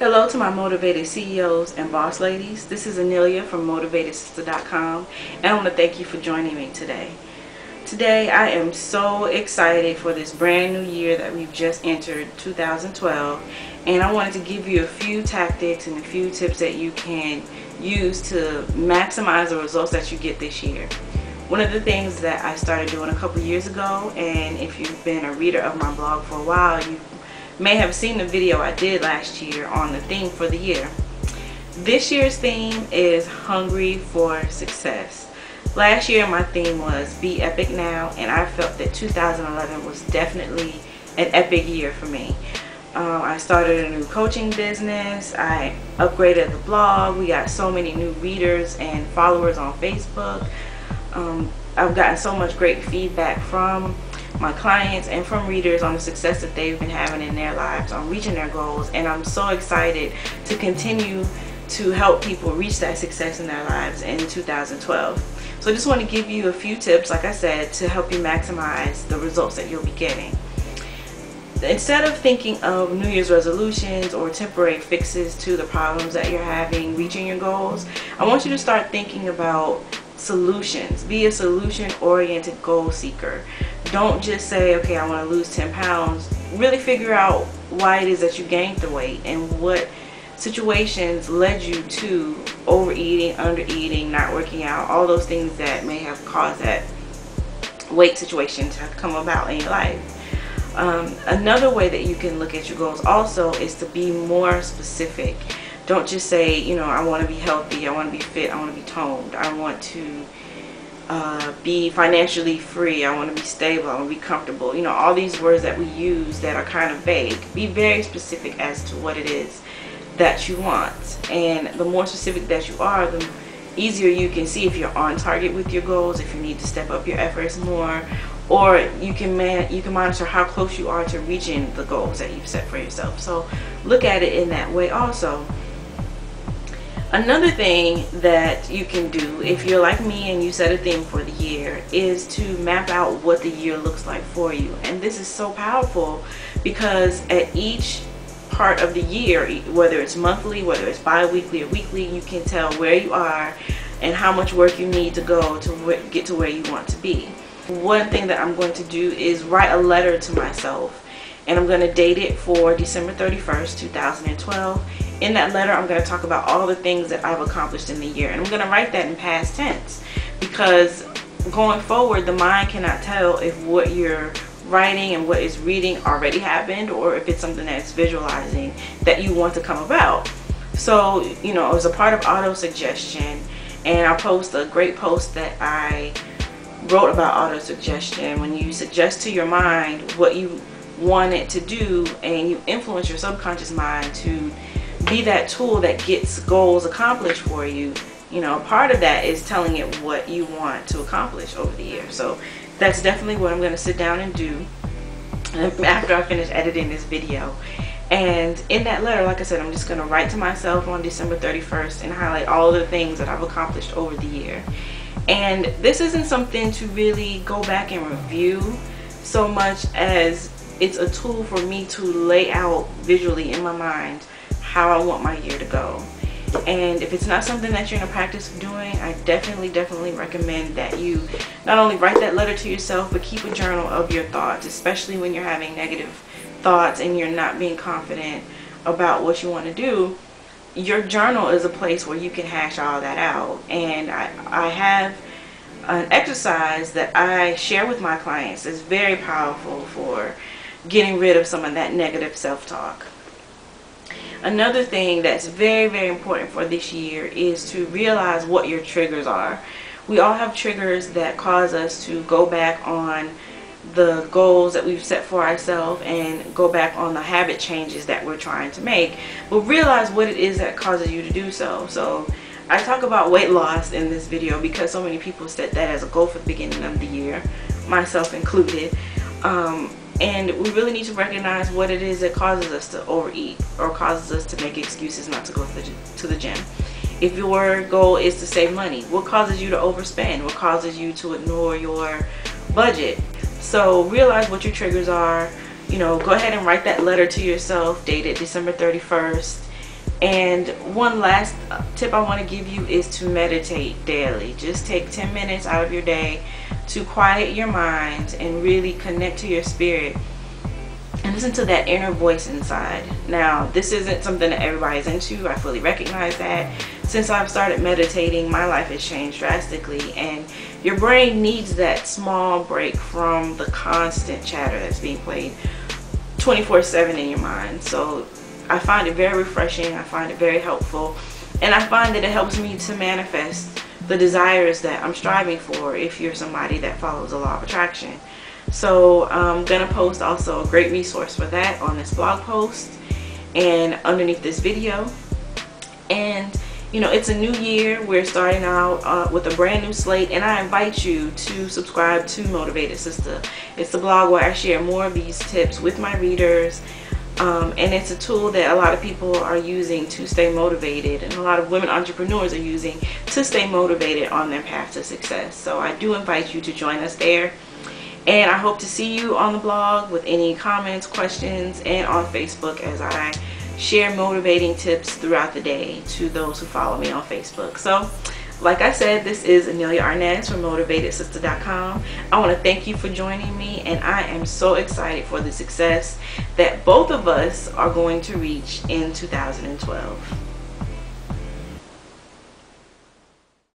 Hello to my motivated CEOs and boss ladies. This is Anelia from MotivatedSister.com, and I want to thank you for joining me today. Today I am so excited for this brand new year that we've just entered, 2012, and I wanted to give you a few tactics and a few tips that you can use to maximize the results that you get this year. One of the things that I started doing a couple years ago, and if you've been a reader of my blog for a while, you may have seen the video I did last year on the theme for the year. This year's theme is Hungry for Success. Last year my theme was Be Epic Now, and I felt that 2011 was definitely an epic year for me. I started a new coaching business, I upgraded the blog, we got so many new readers and followers on Facebook. I've gotten so much great feedback from my clients and from readers on the success that they've been having in their lives on reaching their goals, and I'm so excited to continue to help people reach that success in their lives in 2012. So I just want to give you a few tips, like I said, to help you maximize the results that you'll be getting. Instead of thinking of New Year's resolutions or temporary fixes to the problems that you're having reaching your goals, I want you to start thinking about solutions. Be a solution-oriented goal seeker. Don't just say, okay, I want to lose 10 pounds. Really figure out why it is that you gained the weight and what situations led you to overeating, undereating, not working out, all those things that may have caused that weight situation to come about in your life. Another way that you can look at your goals also is to be more specific. Don't just say, you know, I want to be healthy, I want to be fit, I want to be toned, I want to be financially free, I want to be stable, I want to be comfortable. You know, all these words that we use that are kind of vague. Be very specific as to what it is that you want. And the more specific that you are, the easier you can see if you're on target with your goals, if you need to step up your efforts more, or you can monitor how close you are to reaching the goals that you've set for yourself. So look at it in that way also. Another thing that you can do if you're like me and you set a theme for the year is to map out what the year looks like for you. And this is so powerful because at each part of the year, whether it's monthly, whether it's bi-weekly or weekly, you can tell where you are and how much work you need to go to get to where you want to be. One thing that I'm going to do is write a letter to myself, and I'm going to date it for December 31st, 2012. In that letter, I'm going to talk about all the things that I've accomplished in the year, and I'm going to write that in past tense, because going forward, the mind cannot tell if what you're writing and what is reading already happened, or if it's something that's visualizing that you want to come about. So, you know, as a part of auto suggestion, and I'll post a great post that I wrote about auto suggestion. When you suggest to your mind what you want it to do, and you influence your subconscious mind to be that tool that gets goals accomplished for you, you know, part of that is telling it what you want to accomplish over the year. So that's definitely what I'm going to sit down and do after I finish editing this video. And in that letter, like I said, I'm just going to write to myself on December 31st and highlight all the things that I've accomplished over the year. And this isn't something to really go back and review so much as it's a tool for me to lay out visually in my mind how I want my year to go. And if it's not something that you're in the practice of doing, I definitely recommend that you not only write that letter to yourself, but keep a journal of your thoughts, especially when you're having negative thoughts and you're not being confident about what you want to do. Your journal is a place where you can hash all that out. And I have an exercise that I share with my clients that's very powerful for getting rid of some of that negative self-talk. Another thing that's very important for this year is to realize what your triggers are. We all have triggers that cause us to go back on the goals that we've set for ourselves and go back on the habit changes that we're trying to make. But realize what it is that causes you to do so. So I talk about weight loss in this video because so many people set that as a goal for the beginning of the year, myself included. And we really need to recognize what it is that causes us to overeat or causes us to make excuses not to go to the gym. If your goal is to save money, what causes you to overspend? What causes you to ignore your budget? So realize what your triggers are. You know, go ahead and write that letter to yourself, date it December 31st, And one last tip I want to give you is to meditate daily. Just take 10 minutes out of your day to quiet your mind and really connect to your spirit and listen to that inner voice inside. Now, this isn't something that everybody's into. I fully recognize that. Since I've started meditating, my life has changed drastically, and your brain needs that small break from the constant chatter that's being played 24/7 in your mind. So I find it very refreshing. I find it very helpful, and I find that it helps me to manifest the desires that I'm striving for if you're somebody that follows the law of attraction. So I'm gonna post also a great resource for that on this blog post and underneath this video. And you know, it's a new year. We're starting out with a brand new slate, and I invite you to subscribe to Motivated Sister. It's the blog where I share more of these tips with my readers. And it's a tool that a lot of people are using to stay motivated, and a lot of women entrepreneurs are using to stay motivated on their path to success. So I do invite you to join us there, and I hope to see you on the blog with any comments, questions, and on Facebook as I share motivating tips throughout the day to those who follow me on Facebook. So like I said, this is Anelia Arnaz from MotivatedSister.com. I want to thank you for joining me, and I am so excited for the success that both of us are going to reach in 2012.